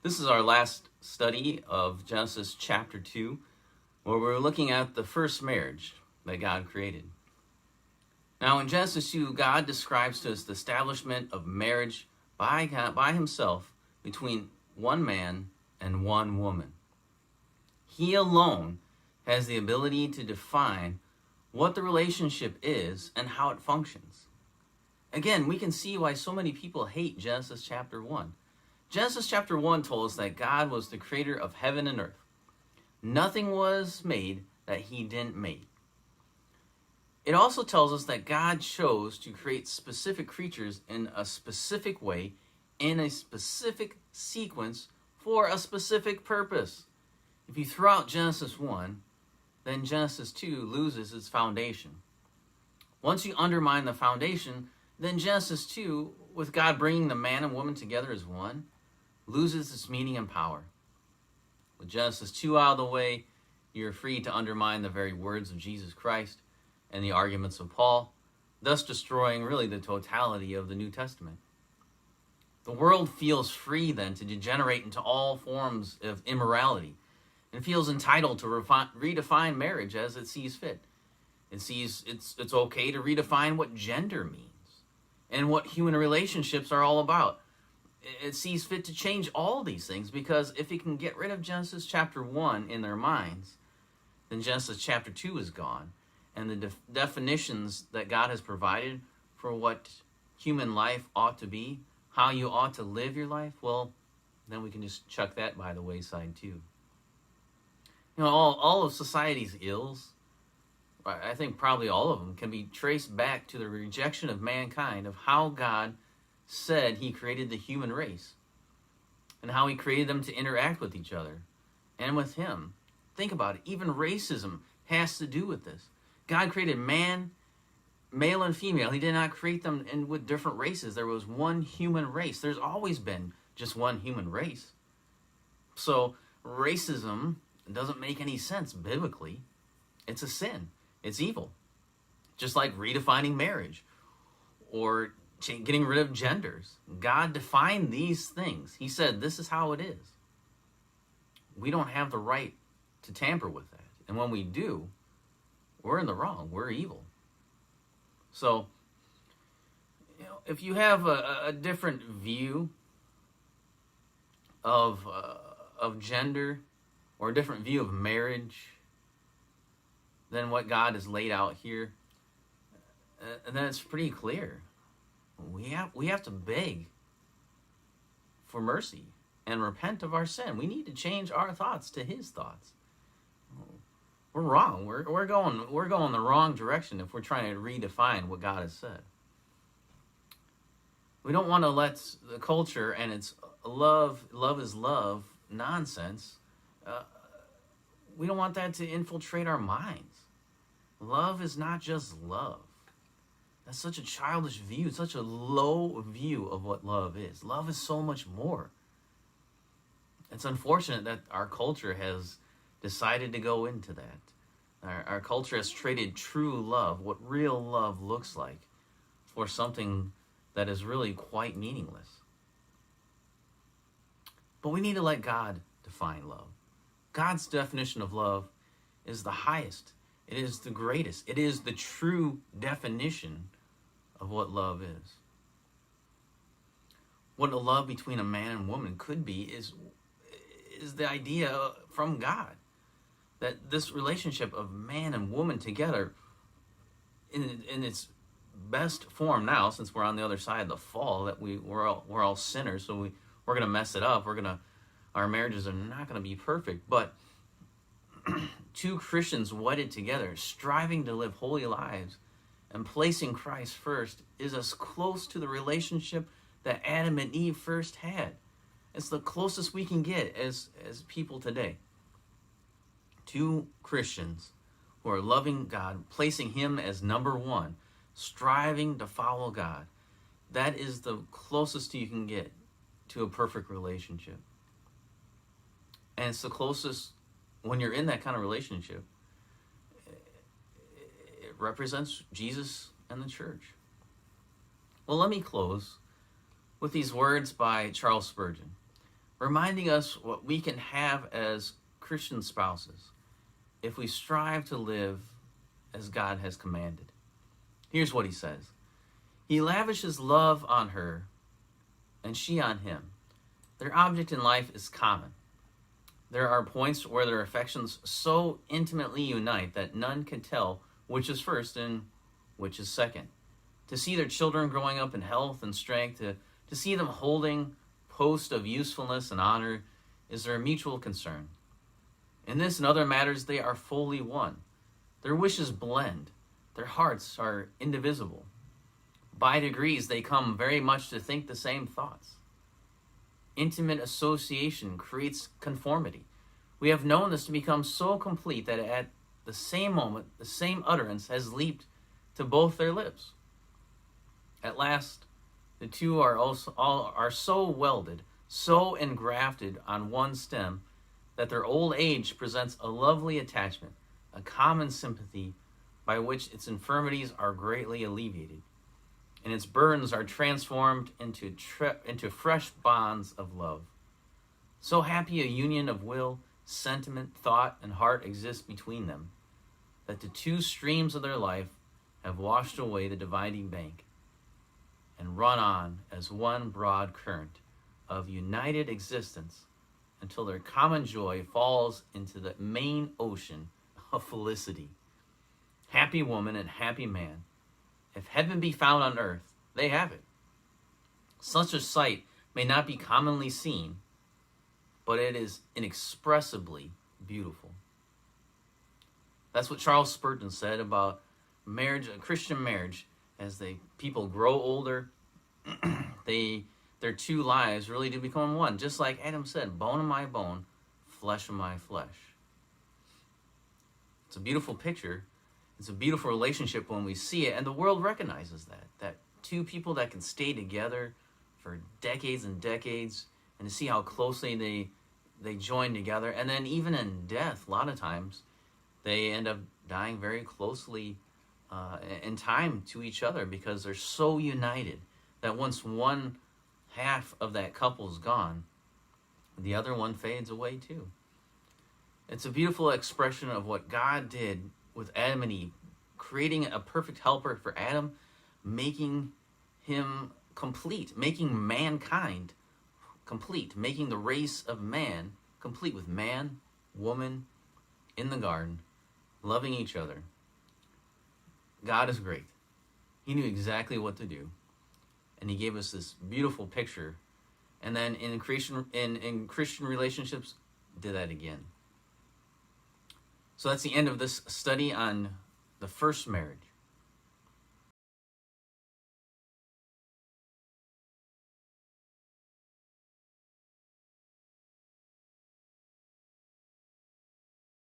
This is our last study of Genesis chapter 2, where we're looking at the first marriage that God created. Now, in Genesis 2, God describes to us the establishment of marriage by God, by himself, between one man and one woman. He alone has the ability to define what the relationship is and how it functions. Again, we can see why so many people hate Genesis chapter 1. Genesis chapter 1 told us that God was the creator of heaven and earth. Nothing was made that he didn't make. It also tells us that God chose to create specific creatures in a specific way, in a specific sequence, for a specific purpose. If you throw out Genesis 1, then Genesis 2 loses its foundation. Once you undermine the foundation, then Genesis 2, with God bringing the man and woman together as one, loses its meaning and power. With Genesis 2 out of the way, you're free to undermine the very words of Jesus Christ and the arguments of Paul, thus destroying really the totality of the New Testament. The world feels free then to degenerate into all forms of immorality and feels entitled to redefine marriage as it sees fit. It sees it's okay to redefine what gender means and what human relationships are all about. It sees fit to change all these things because if it can get rid of Genesis chapter 1 in their minds, then Genesis chapter 2 is gone. And the definitions that God has provided for what human life ought to be, how you ought to live your life, well, then we can just chuck that by the wayside too. You know, all of society's ills, I think probably all of them, can be traced back to the rejection of mankind, of how God said he created the human race and how he created them to interact with each other and with him. Think about it. Even racism has to do with this. God created man, male and female. He did not create them with different races. There was one human race. There's always been just one human race. So racism doesn't make any sense biblically. It's a sin. It's evil. Just like redefining marriage or getting rid of genders. God defined these things. He said, this is how it is. We don't have the right to tamper with that. And when we do, we're in the wrong. We're evil. So, if you have a different view of gender or a different view of marriage than what God has laid out here, then it's pretty clear. We have to beg for mercy and repent of our sin. We need to change our thoughts to his thoughts. We're wrong. We're going the wrong direction if we're trying to redefine what God has said. We don't want to let the culture and its love is love nonsense. We don't want that to infiltrate our minds. Love is not just love. That's such a childish view, such a low view of what love is. Love is so much more. It's unfortunate that our culture has decided to go into that. Our culture has traded true love, what real love looks like, for something that is really quite meaningless. But we need to let God define love. God's definition of love is the highest. It is the greatest. It is the true definition of what love is. What a love between a man and woman could be is the idea from God that this relationship of man and woman together in its best form now, since we're on the other side of the fall, that we're all sinners, so we're going to mess it up. Our marriages are not going to be perfect, but two Christians wedded together, striving to live holy lives and placing Christ first, is as close to the relationship that Adam and Eve first had. It's the closest we can get as people today. Two Christians who are loving God, placing him as number one, striving to follow God. That is the closest you can get to a perfect relationship. And it's the closest, when you're in that kind of relationship, it represents Jesus and the church. Well, let me close with these words by Charles Spurgeon. reminding us what we can have as Christian spouses if we strive to live as God has commanded. Here's what he says. He lavishes love on her, and she on him. Their object in life is common. There are points where their affections so intimately unite that none can tell which is first and which is second. To see their children growing up in health and strength, to see them holding post of usefulness and honor is their mutual concern. In this and other matters, they are fully one. Their wishes blend. Their hearts are indivisible. By degrees, they come very much to think the same thoughts. Intimate association creates conformity. We have known this to become so complete that at the same moment, the same utterance has leaped to both their lips. At last, the two are so welded, so engrafted on one stem, that their old age presents a lovely attachment, a common sympathy by which its infirmities are greatly alleviated, and its burdens are transformed into fresh bonds of love. So happy a union of will, sentiment, thought, and heart exists between them, that the two streams of their life have washed away the dividing bank and run on as one broad current of united existence until their common joy falls into the main ocean of felicity. Happy woman and happy man, if heaven be found on earth, they have it. Such a sight may not be commonly seen, but it is inexpressibly beautiful. That's what Charles Spurgeon said about marriage, a Christian marriage. As people grow older, their two lives really do become one. Just like Adam said, bone of my bone, flesh of my flesh. It's a beautiful picture. It's a beautiful relationship when we see it, and the world recognizes that two people that can stay together for decades and decades, and to see how closely they join together, and then even in death, a lot of times, they end up dying very closely in time to each other because they're so united that once one half of that couple is gone, the other one fades away too. It's a beautiful expression of what God did with Adam and Eve, creating a perfect helper for Adam, making him complete, making mankind complete, making the race of man complete with man, woman, in the garden, loving each other. God is great. He knew exactly what to do, and he gave us this beautiful picture. And then in Christian relationships, did that again. So that's the end of this study on the first marriage.